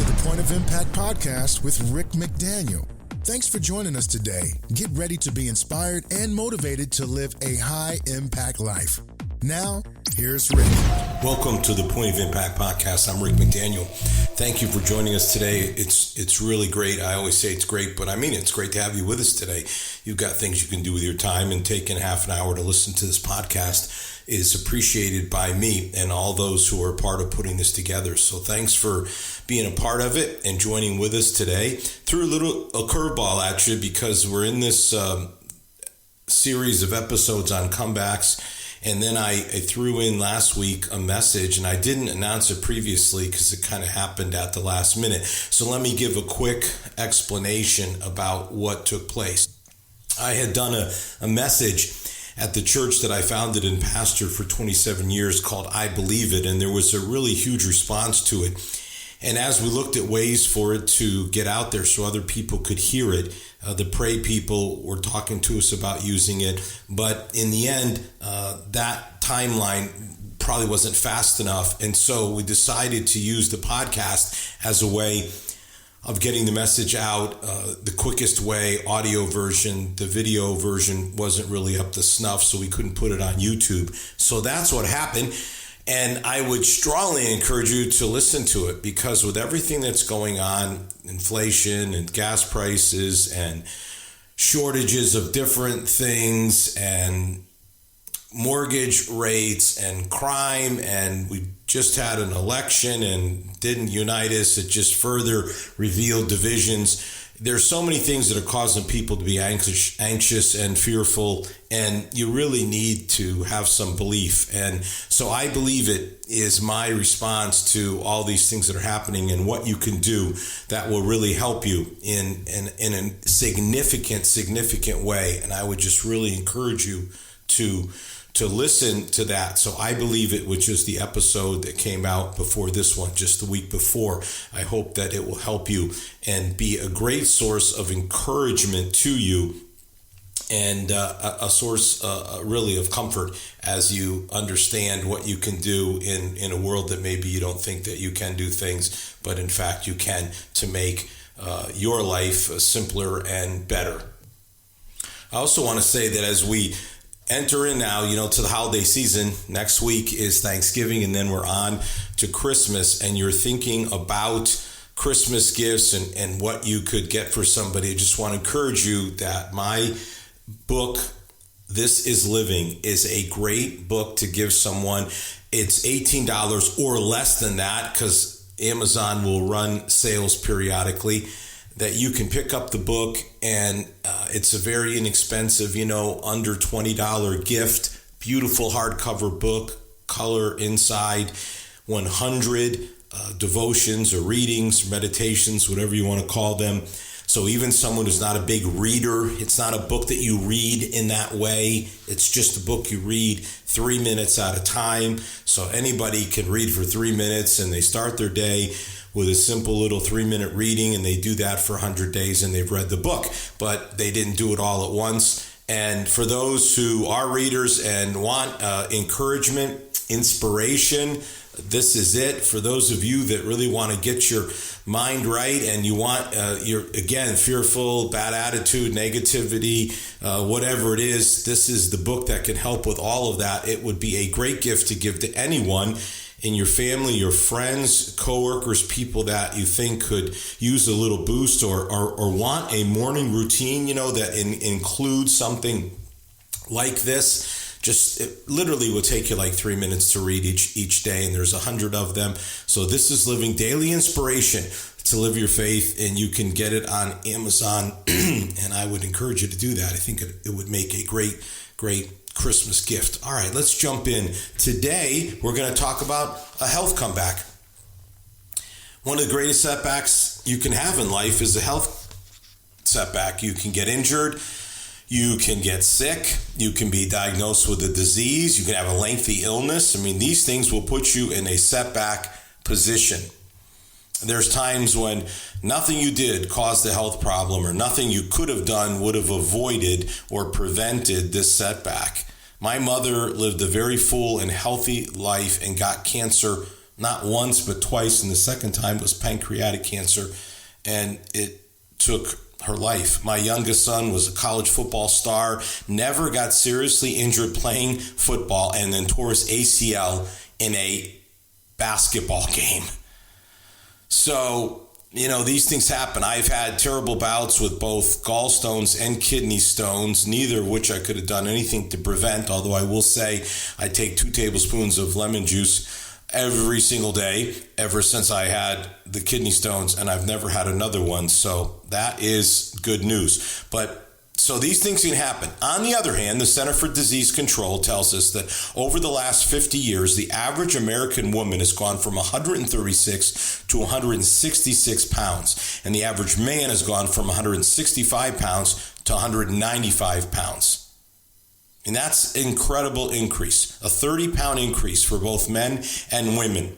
to the Point of Impact podcast with Rick McDaniel. Thanks for joining us today. Get ready to be inspired and motivated to live a high-impact life. Now, here's Rick. Welcome to the Point of Impact podcast. I'm Rick McDaniel. Thank you for joining us today. It's really great. I always say it's great, but I mean it's great to have you with us today. You've got things you can do with your time, and taking half an hour to listen to this podcast is appreciated by me and all those who are part of putting this together. So thanks for being a part of it and joining with us today. Threw a curveball at you because we're in this series of episodes on comebacks. And then I threw in last week a message, and I didn't announce it previously because it kind of happened at the last minute. So let me give a quick explanation about what took place. I had done a message at the church that I founded and pastored for 27 years called I Believe It, and there was a really huge response to it. And as we looked at ways for it to get out there so other people could hear it, the Pray people were talking to us about using it. But in the end, that timeline probably wasn't fast enough. And so we decided to use the podcast as a way of getting the message out the quickest way. Audio version, the video version wasn't really up to snuff, so we couldn't put it on YouTube. So that's what happened. And I would strongly encourage you to listen to it, because with everything that's going on, inflation and gas prices and shortages of different things and mortgage rates and crime, and we just had an election and didn't unite us. It just further revealed divisions. There's so many things that are causing people to be anxious and fearful, and you really need to have some belief. And so I Believe It is my response to all these things that are happening, and what you can do that will really help you in a significant way. And I would just really encourage you to listen to that. So I Believe It, which is the episode that came out before this one, just the week before. I hope that it will help you and be a great source of encouragement to you, and a source really of comfort as you understand what you can do in a world that maybe you don't think that you can do things, but in fact you can, to make your life simpler and better. I also want to say that as we enter in now, to the holiday season, next week is Thanksgiving, and then we're on to Christmas, and you're thinking about Christmas gifts and what you could get for somebody. I just want to encourage you that my book, This Is Living, is a great book to give someone. It's $18 or less than that, because Amazon will run sales periodically, that you can pick up the book, and it's a very inexpensive, under $20 gift. Beautiful hardcover book, color inside, 100 devotions or readings, meditations, whatever you want to call them. So even someone who's not a big reader, it's not a book that you read in that way. It's just a book you read 3 minutes at a time. So anybody can read for 3 minutes, and they start their day with a simple little 3-minute reading, and they do that for 100 days, and they've read the book, but they didn't do it all at once. And for those who are readers and want encouragement, inspiration, this is it. For those of you that really want to get your mind right, and you want, you're, again, fearful, bad attitude, negativity, whatever it is, this is the book that can help with all of that. It would be a great gift to give to anyone in your family, your friends, coworkers, people that you think could use a little boost or want a morning routine, that includes something like this. Just, it literally will take you like 3 minutes to read each day, and there's 100 of them. So This Is Living, daily inspiration to live your faith, and you can get it on Amazon, and I would encourage you to do that. I think it would make a great Christmas gift. All right, let's jump in. Today, we're going to talk about a health comeback. One of the greatest setbacks you can have in life is a health setback. You can get injured. You can get sick. You can be diagnosed with a disease. You can have a lengthy illness. I mean, these things will put you in a setback position. There's times when nothing you did caused a health problem, or nothing you could have done would have avoided or prevented this setback. My mother lived a very full and healthy life and got cancer not once, but twice. And the second time was pancreatic cancer. And it took her life. My youngest son was a college football star, never got seriously injured playing football, and then tore his ACL in a basketball game. So, these things happen. I've had terrible bouts with both gallstones and kidney stones, neither of which I could have done anything to prevent, although I will say I take 2 tablespoons of lemon juice every single day ever since I had the kidney stones, and I've never had another one. So that is good news. So these things can happen. On the other hand, the Center for Disease Control tells us that over the last 50 years, the average American woman has gone from 136 to 166 pounds, and the average man has gone from 165 pounds to 195 pounds. And that's an incredible increase, a 30-pound increase for both men and women.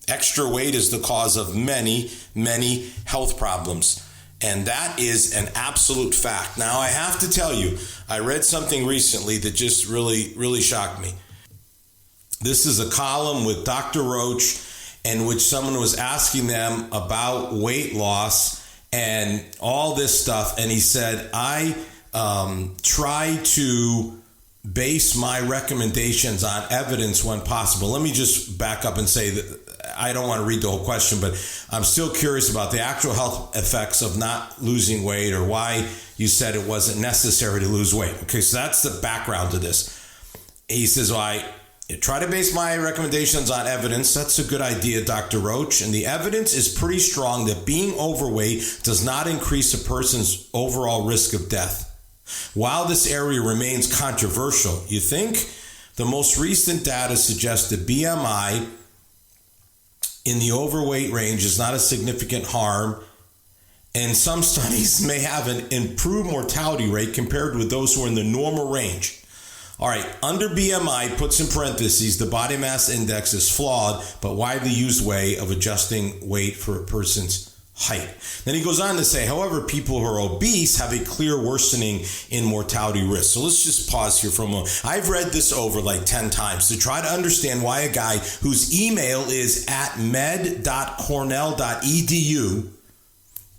Extra weight is the cause of many, many health problems. And that is an absolute fact. Now, I have to tell you, I read something recently that just really, really shocked me. This is a column with Dr. Roach in which someone was asking them about weight loss and all this stuff. And he said, I try to base my recommendations on evidence when possible. Let me just back up and say that I don't want to read the whole question, but I'm still curious about the actual health effects of not losing weight, or why you said it wasn't necessary to lose weight. Okay, so that's the background to this. He says, well, I try to base my recommendations on evidence. That's a good idea, Dr. Roach. And the evidence is pretty strong that being overweight does not increase a person's overall risk of death. While this area remains controversial, you think the most recent data suggests that BMI in the overweight range is not a significant harm, and some studies may have an improved mortality rate compared with those who are in the normal range. All right, under BMI, puts in parentheses, the body mass index is flawed but widely used way of adjusting weight for a person's height. Then he goes on to say, however, people who are obese have a clear worsening in mortality risk. So let's just pause here for a moment. I've read this over like 10 times to try to understand why a guy whose email is at med.cornell.edu,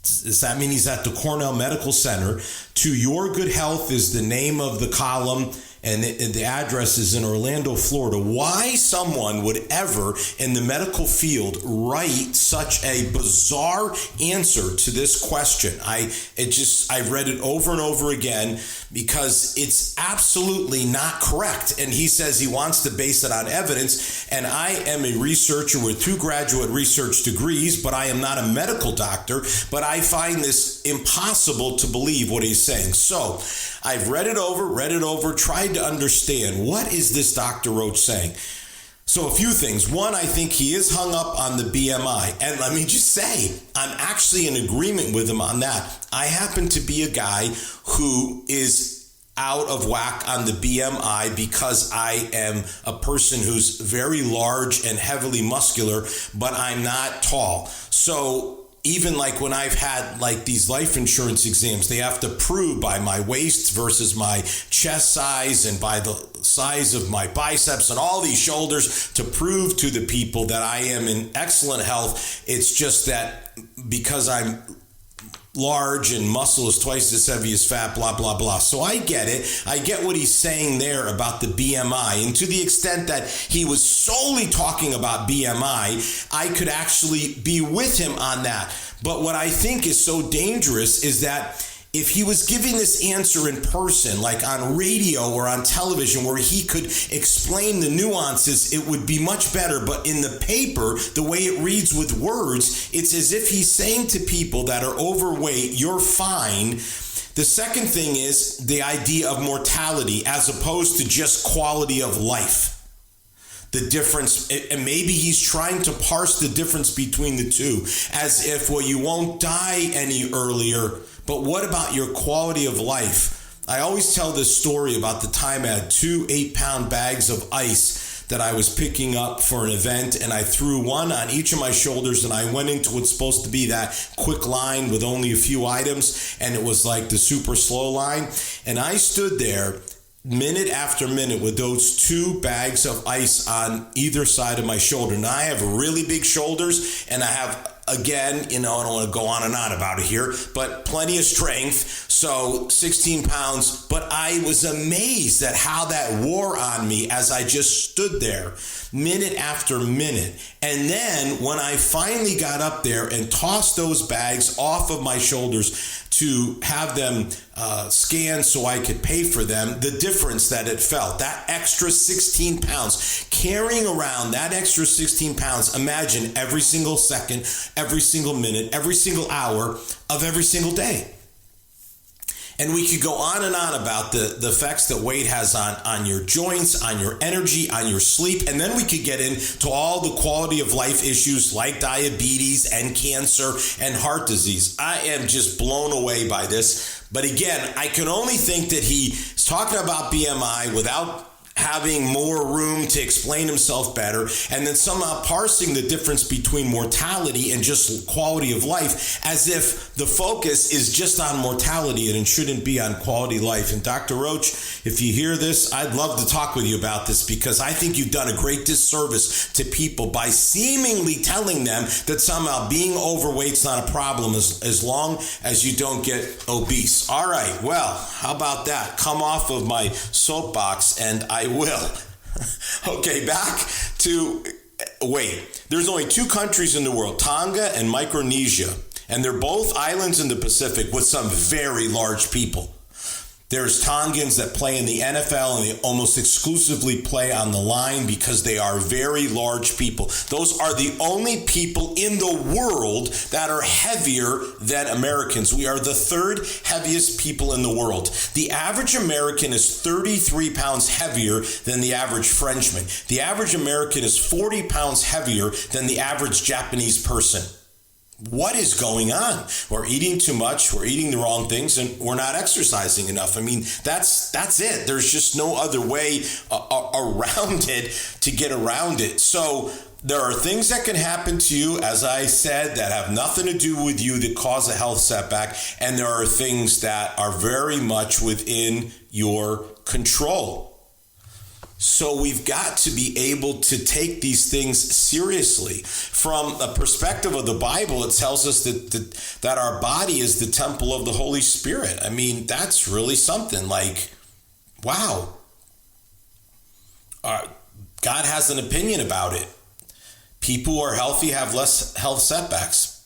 does that mean he's at the Cornell Medical Center, to Your Good Health is the name of the column, and the address is in Orlando, Florida. Why someone would ever in the medical field write such a bizarre answer to this question? I've read it over and over again because it's absolutely not correct. And he says he wants to base it on evidence. And I am a researcher with 2 graduate research degrees, but I am not a medical doctor. But I find this impossible to believe what he's saying. So I've read it over, tried to understand what is this Dr. Roach saying. So a few things. One, I think he is hung up on the BMI. And let me just say, I'm actually in agreement with him on that. I happen to be a guy who is out of whack on the BMI because I am a person who's very large and heavily muscular, but I'm not tall. So even like when I've had like these life insurance exams, they have to prove by my waist versus my chest size and by the size of my biceps and all these shoulders to prove to the people that I am in excellent health. It's just that because I'm large and muscle is twice as heavy as fat, blah, blah, blah. So I get it. I get what he's saying there about the BMI. And to the extent that he was solely talking about BMI, I could actually be with him on that. But what I think is so dangerous is that if he was giving this answer in person, like on radio or on television, where he could explain the nuances, it would be much better. But in the paper, the way it reads with words, it's as if he's saying to people that are overweight, you're fine. The second thing is the idea of mortality as opposed to just quality of life. The difference, and maybe he's trying to parse the difference between the two as if, well, you won't die any earlier, but what about your quality of life? I always tell this story about the time I had 2 8-pound bags of ice that I was picking up for an event, and I threw one on each of my shoulders, and I went into what's supposed to be that quick line with only a few items, and it was like the super slow line. And I stood there minute after minute with those 2 bags of ice on either side of my shoulder. Now, I have really big shoulders, and I have, again, I don't want to go on and on about it here, but plenty of strength. So 16 pounds, but I was amazed at how that wore on me as I just stood there minute after minute. And then when I finally got up there and tossed those bags off of my shoulders to have them scanned so I could pay for them, the difference that it felt, that extra 16 pounds, carrying around that extra 16 pounds, imagine every single second, every single minute, every single hour of every single day. And we could go on and on about the effects that weight has on your joints, on your energy, on your sleep. And then we could get into all the quality of life issues like diabetes and cancer and heart disease. I am just blown away by this. But again, I can only think that he's talking about BMI without having more room to explain himself better, and then somehow parsing the difference between mortality and just quality of life as if the focus is just on mortality and it shouldn't be on quality life. And Dr. Roach, if you hear this, I'd love to talk with you about this, because I think you've done a great disservice to people by seemingly telling them that somehow being overweight's not a problem as long as you don't get obese. All right, well, how about that? Come off of my soapbox, and I will. Okay, back to weight. There's only 2 countries in the world, Tonga and Micronesia, and they're both islands in the Pacific with some very large people. There's Tongans that play in the NFL, and they almost exclusively play on the line because they are very large people. Those are the only people in the world that are heavier than Americans. We are the 3rd heaviest people in the world. The average American is 33 pounds heavier than the average Frenchman. The average American is 40 pounds heavier than the average Japanese person. What is going on? We're eating too much, we're eating the wrong things, and we're not exercising enough. I mean, that's it. There's just no other way around it to get around it. So there are things that can happen to you, as I said, that have nothing to do with you that cause a health setback, and there are things that are very much within your control. So we've got to be able to take these things seriously. From a perspective of the Bible, it tells us that our body is the temple of the Holy Spirit. I mean, that's really something. Like, wow. God has an opinion about it. People who are healthy have less health setbacks.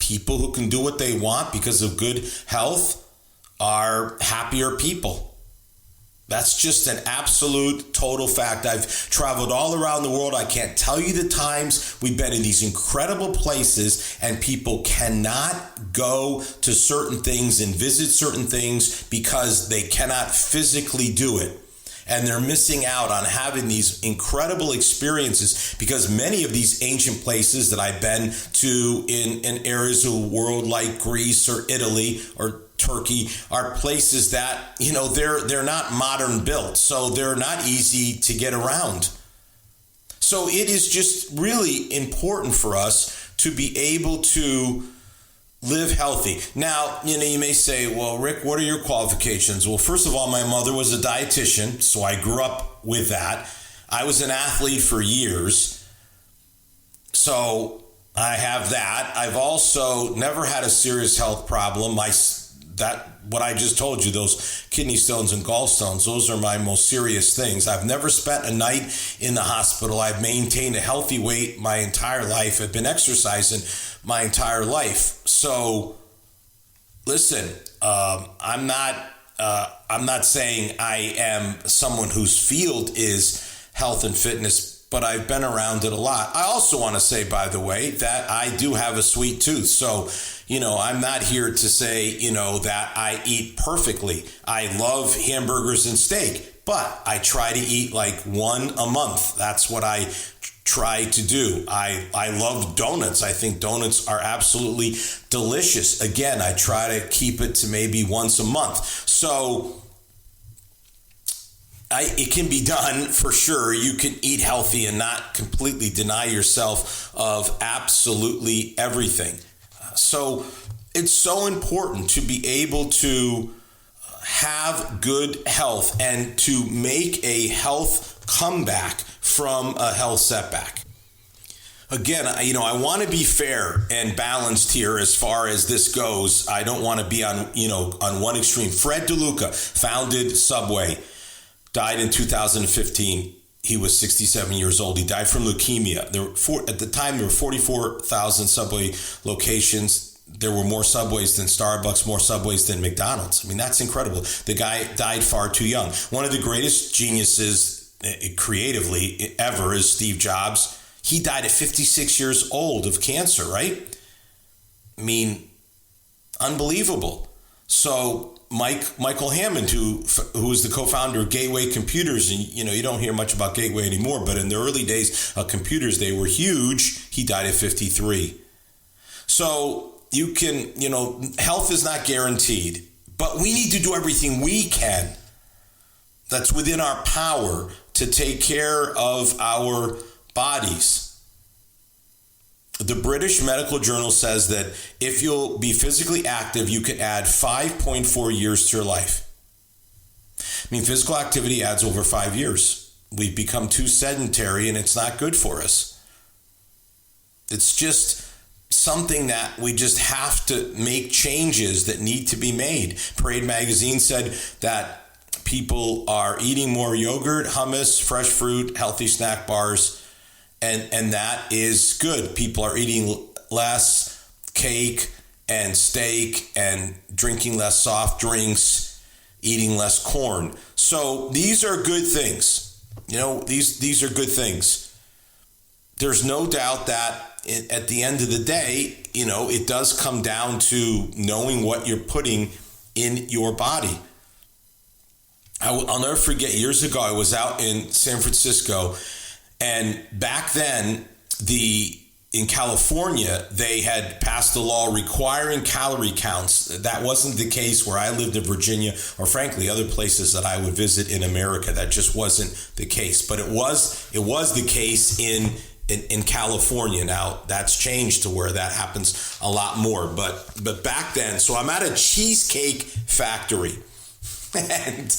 People who can do what they want because of good health are happier people. That's just an absolute total fact. I've traveled all around the world. I can't tell you the times we've been in these incredible places and people cannot go to certain things and visit certain things because they cannot physically do it. And they're missing out on having these incredible experiences because many of these ancient places that I've been to in areas of the world like Greece or Italy or Turkey are places that, they're not modern built, so they're not easy to get around. So it is just really important for us to be able to live healthy. Now, you may say, well, Rick, what are your qualifications? Well, first of all, my mother was a dietitian, so I grew up with that. I was an athlete for years, so I have that. I've also never had a serious health problem. What I just told you, those kidney stones and gallstones, those are my most serious things. I've never spent a night in the hospital. I've maintained a healthy weight my entire life. I've been exercising my entire life. So, listen, I'm not saying I am someone whose field is health and fitness, but I've been around it a lot. I also want to say, by the way, that I do have a sweet tooth. So, I'm not here to say, that I eat perfectly. I love hamburgers and steak, but I try to eat like one a month. That's what I try to do. I love donuts. I think donuts are absolutely delicious. Again, I try to keep it to maybe once a month. So it can be done for sure. You can eat healthy and not completely deny yourself of absolutely everything. So it's so important to be able to have good health and to make a health comeback from a health setback. Again, I want to be fair and balanced here as far as this goes. I don't want to be on one extreme. Fred DeLuca founded Subway, died in 2015. He was 67 years old. He died from leukemia. At the time, there were 44,000 Subway locations. There were more Subways than Starbucks, more Subways than McDonald's. I mean, that's incredible. The guy died far too young. One of the greatest geniuses creatively ever is Steve Jobs. He died at 56 years old of cancer, right? I mean, unbelievable. So Michael Hammond, who is the co-founder of Gateway Computers, and you don't hear much about Gateway anymore, but in the early days of computers, they were huge. He died at 53. So you can, health is not guaranteed, but we need to do everything we can that's within our power to take care of our bodies. The British Medical Journal says that if you'll be physically active, you can add 5.4 years to your life. I mean, physical activity adds over 5 years. We've become too sedentary and it's not good for us. It's just something that we just have to make changes that need to be made. Parade Magazine said that people are eating more yogurt, hummus, fresh fruit, healthy snack bars, and that is good. People are eating less cake and steak and drinking less soft drinks, eating less corn. So these are good things. These are good things. There's no doubt that at the end of the day, it does come down to knowing what you're putting in your body. I'll never forget, years ago, I was out in San Francisco, and back then, in California, they had passed a law requiring calorie counts. That wasn't the case where I lived in Virginia, or frankly, other places that I would visit in America. That just wasn't the case. But it was the case in California. Now, that's changed to where that happens a lot more. But back then, so I'm at a cheesecake factory. And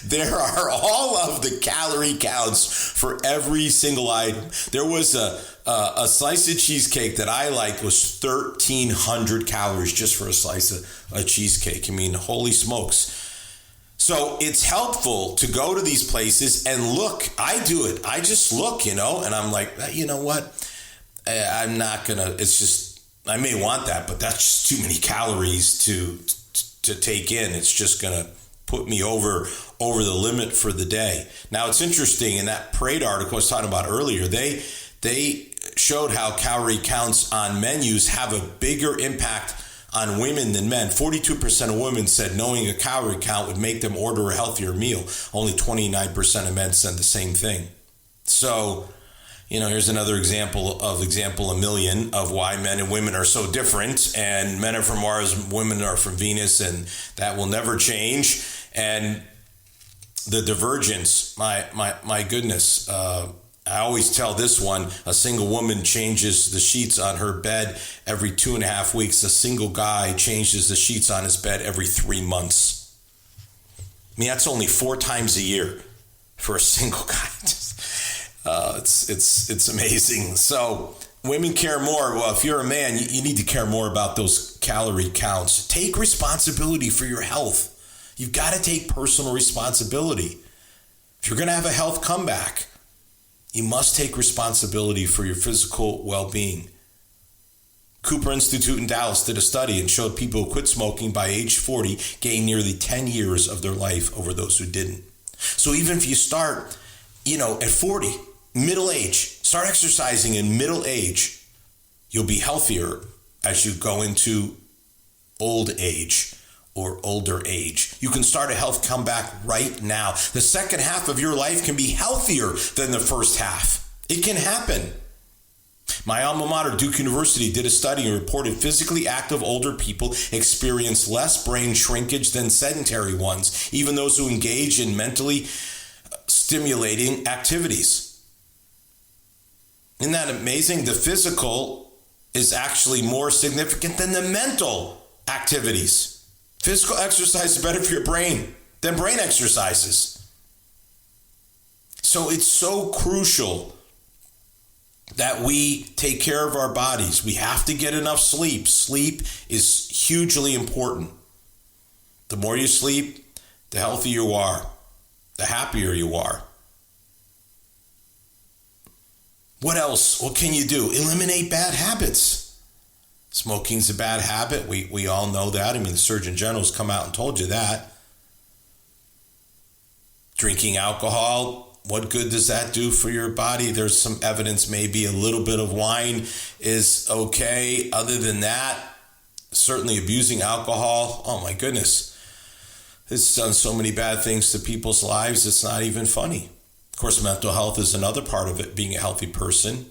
there are all of the calorie counts for every single item. There was a slice of cheesecake that I liked was 1,300 calories just for a slice of cheesecake. I mean, holy smokes. So it's helpful to go to these places and look. I do it. I just look, and I'm like, you know what? I'm not going to, it's just, I may want that, but that's just too many calories to take in. It's just going to put me over the limit for the day. Now, it's interesting, in that Parade article I was talking about earlier, they showed how calorie counts on menus have a bigger impact on women than men. 42% of women said knowing a calorie count would make them order a healthier meal. Only 29% of men said the same thing. So, here's another example a million of why men and women are so different. And men are from Mars, women are from Venus, and that will never change. And the divergence, my goodness, I always tell this one, a single woman changes the sheets on her bed every 2.5 weeks. A single guy changes the sheets on his bed every 3 months. I mean, that's only 4 times a year for a single guy. It's amazing. So women care more. Well, if you're a man, you need to care more about those calorie counts. Take responsibility for your health. You've got to take personal responsibility. If you're going to have a health comeback, you must take responsibility for your physical well-being. Cooper Institute in Dallas did a study and showed people who quit smoking by age 40 gained nearly 10 years of their life over those who didn't. So even if you start, at 40, middle age, start exercising in middle age, you'll be healthier as you go into old age or older age. You can start a health comeback right now. The second half of your life can be healthier than the first half. It can happen. My alma mater, Duke University, did a study and reported physically active older people experience less brain shrinkage than sedentary ones, even those who engage in mentally stimulating activities. Isn't that amazing? The physical is actually more significant than the mental activities. Physical exercise is better for your brain. than brain exercises. So it's so crucial that we take care of our bodies. We have to get enough sleep. Sleep is hugely important. The more you sleep, the healthier you are, the happier you are. What else? What can you do? Eliminate bad habits. Smoking's a bad habit. We all know that. I mean, the Surgeon General's come out and told you that. Drinking alcohol, what good does that do for your body? There's some evidence maybe a little bit of wine is okay. Other than that, certainly abusing alcohol, oh my goodness. It's done so many bad things to people's lives, it's not even funny. Of course, mental health is another part of it, being a healthy person.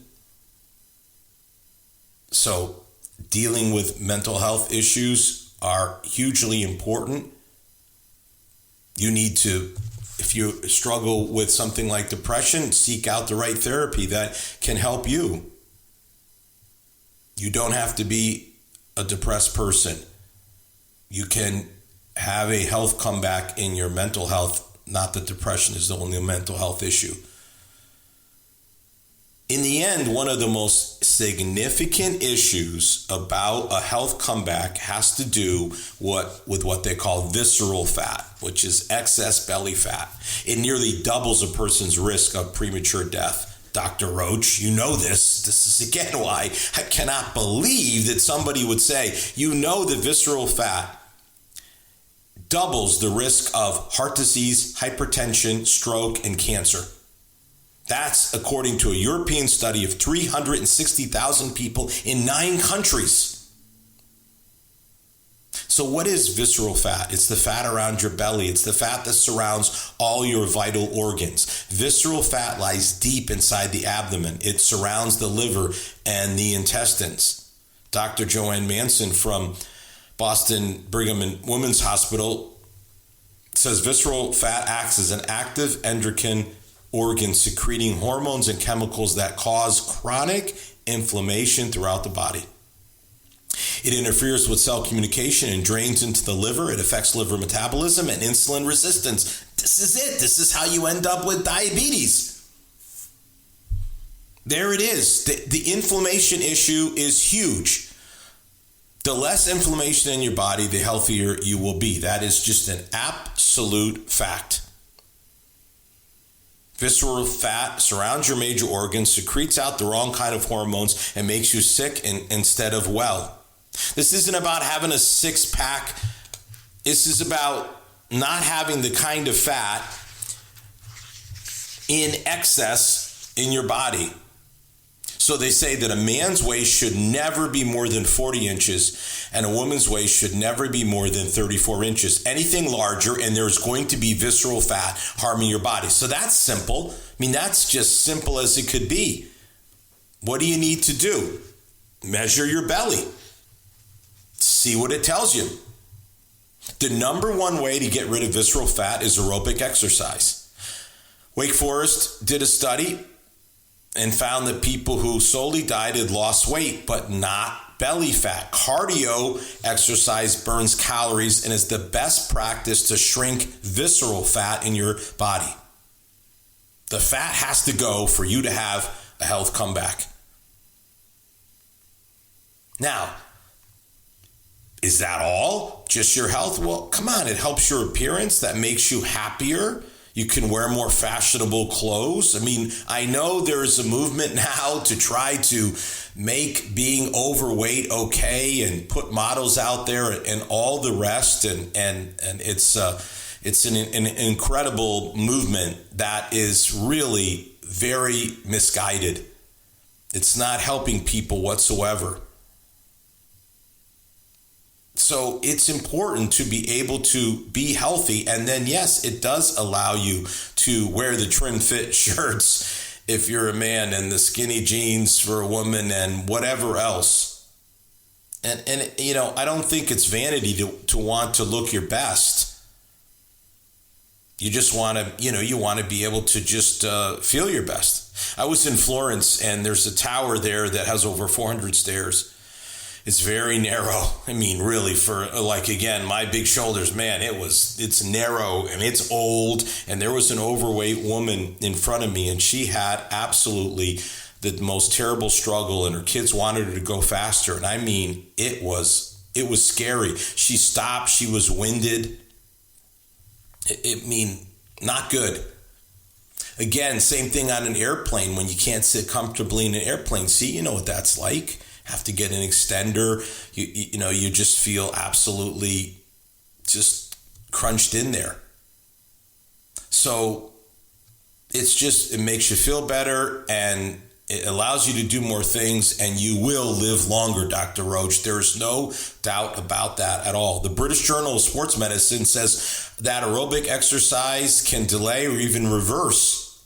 So dealing with mental health issues are hugely important. You need to, if you struggle with something like depression, seek out the right therapy that can help you. You don't have to be a depressed person. You can have a health comeback in your mental health. Not that depression is the only mental health issue. In the end, one of the most significant issues about a health comeback has to do with what they call visceral fat, which is excess belly fat. It nearly doubles a person's risk of premature death. Dr. Roach, you know this. This is again why I cannot believe that somebody would say, that visceral fat doubles the risk of heart disease, hypertension, stroke, and cancer. That's according to a European study of 360,000 people in 9 countries. So what is visceral fat? It's the fat around your belly. It's the fat that surrounds all your vital organs. Visceral fat lies deep inside the abdomen. It surrounds the liver and the intestines. Dr. Joanne Manson from Boston Brigham and Women's Hospital says visceral fat acts as an active endocrine organ secreting hormones and chemicals that cause chronic inflammation throughout the body. It interferes with cell communication and drains into the liver. It affects liver metabolism and insulin resistance. This is it. This is how you end up with diabetes. There it is. The inflammation issue is huge. The less inflammation in your body, the healthier you will be. That is just an absolute fact. Visceral fat surrounds your major organs, secretes out the wrong kind of hormones, and makes you sick instead of well. This isn't about having a six-pack. This is about not having the kind of fat in excess in your body. So they say that a man's waist should never be more than 40 inches and a woman's waist should never be more than 34 inches. Anything larger and there's going to be visceral fat harming your body. So that's simple. I mean, that's just simple as it could be. What do you need to do? Measure your belly. See what it tells you. The number one way to get rid of visceral fat is aerobic exercise. Wake Forest did a study and found that people who solely dieted lost weight, but not belly fat. Cardio exercise burns calories and is the best practice to shrink visceral fat in your body. The fat has to go for you to have a health comeback. Now, is that all? Just your health? Well, come on, it helps your appearance. That makes you happier. You can wear more fashionable clothes. I mean, I know there's a movement now to try to make being overweight okay and put models out there and all the rest. And it's an incredible movement that is really very misguided. It's not helping people whatsoever. So it's important to be able to be healthy. And then, yes, it does allow you to wear the trim fit shirts if you're a man and the skinny jeans for a woman and whatever else. And I don't think it's vanity to want to look your best. You just want to, you want to be able to just feel your best. I was in Florence and there's a tower there that has over 400 stairs. It's very narrow. I mean, really, for like, again, my big shoulders, man, it's narrow and it's old. And there was an overweight woman in front of me, and she had absolutely the most terrible struggle, and her kids wanted her to go faster. And I mean, it was scary. She stopped. She was winded. I mean, not good. Again, same thing on an airplane when you can't sit comfortably in an airplane seat. You know what that's like. Have to get an extender. You just feel absolutely just crunched in there. So it makes you feel better, and it allows you to do more things, and you will live longer, Dr. Roach. There's no doubt about that at all. The British Journal of Sports Medicine says that aerobic exercise can delay or even reverse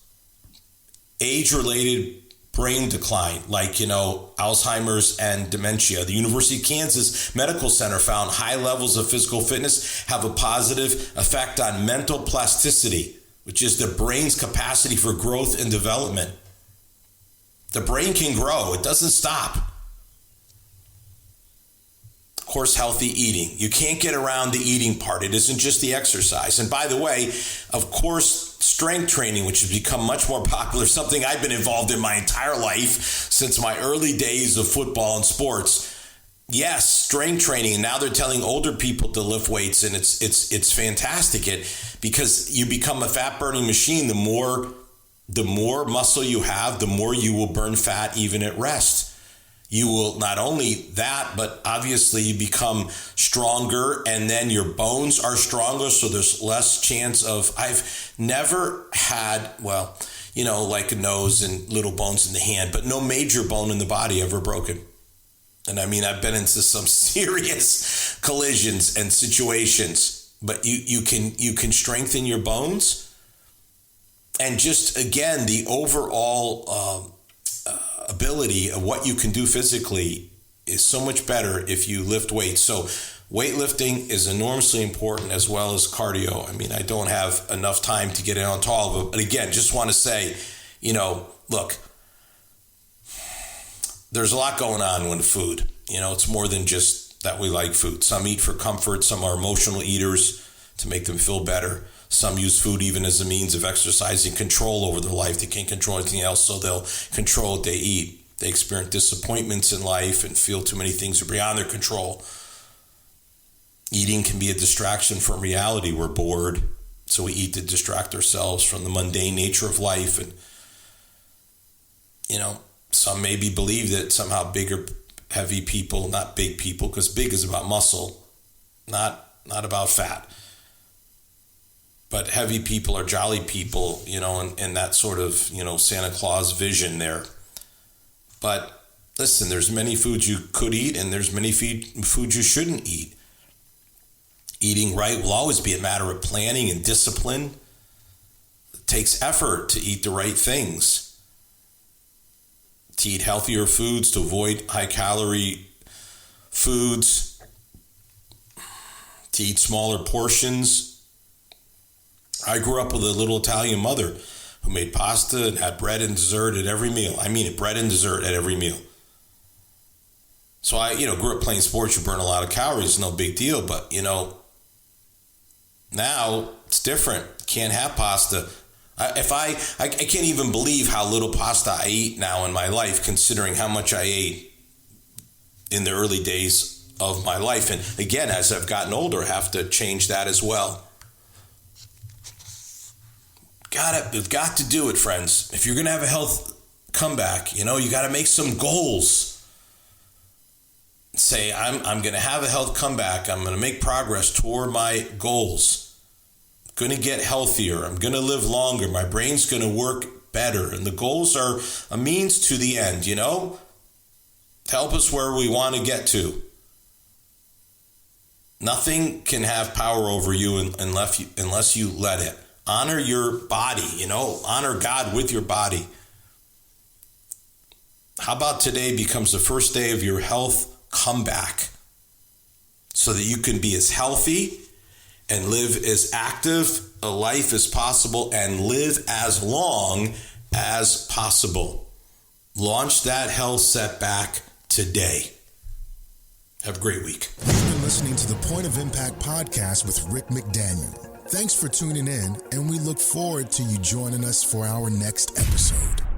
age-related brain decline, like, Alzheimer's and dementia. The University of Kansas Medical Center found high levels of physical fitness have a positive effect on mental plasticity, which is the brain's capacity for growth and development. The brain can grow. It doesn't stop. Of course, healthy eating. You can't get around the eating part. It isn't just the exercise. And by the way, of course, strength training, which has become much more popular, something I've been involved in my entire life since my early days of football and sports. Yes, strength training. And now they're telling older people to lift weights, and it's fantastic. Because you become a fat burning machine. The more muscle you have, the more you will burn fat even at rest. You will not only that, but obviously you become stronger, and then your bones are stronger, so there's less chance of, I've never had, like a nose and little bones in the hand, but no major bone in the body ever broken. And I mean, I've been into some serious collisions and situations, but you can strengthen your bones. And just, again, the overall ability of what you can do physically is so much better if you lift weights. So weightlifting is enormously important, as well as cardio. I mean, I don't have enough time to get into all of it. But again, just want to say, look, there's a lot going on with food. It's more than just that we like food. Some eat for comfort. Some are emotional eaters to make them feel better. Some use food even as a means of exercising control over their life. They can't control anything else, so they'll control what they eat. They experience disappointments in life and feel too many things are beyond their control. Eating can be a distraction from reality. We're bored, so we eat to distract ourselves from the mundane nature of life. And, some maybe believe that somehow bigger, heavy people, not big people, because big is about muscle, not about fat. But heavy people are jolly people, and that sort of, Santa Claus vision there. But listen, there's many foods you could eat, and there's many foods you shouldn't eat. Eating right will always be a matter of planning and discipline. It takes effort to eat the right things, to eat healthier foods, to avoid high-calorie foods, to eat smaller portions. I grew up with a little Italian mother who made pasta and had bread and dessert at every meal. I mean it, bread and dessert at every meal. So I, grew up playing sports. You burn a lot of calories, no big deal. But, now it's different. Can't have pasta. I can't even believe how little pasta I eat now in my life, considering how much I ate in the early days of my life. And again, as I've gotten older, I have to change that as well. We've got to do it, friends. If you're going to have a health comeback, you got to make some goals. Say, I'm going to have a health comeback. I'm going to make progress toward my goals. I'm going to get healthier. I'm going to live longer. My brain's going to work better. And the goals are a means to the end, to help us where we want to get to. Nothing can have power over you unless you let it. Honor your body, honor God with your body. How about today becomes the first day of your health comeback, so that you can be as healthy and live as active a life as possible and live as long as possible. Launch that health setback today. Have a great week. You've been listening to the Point of Impact podcast with Rick McDaniel. Thanks for tuning in, and we look forward to you joining us for our next episode.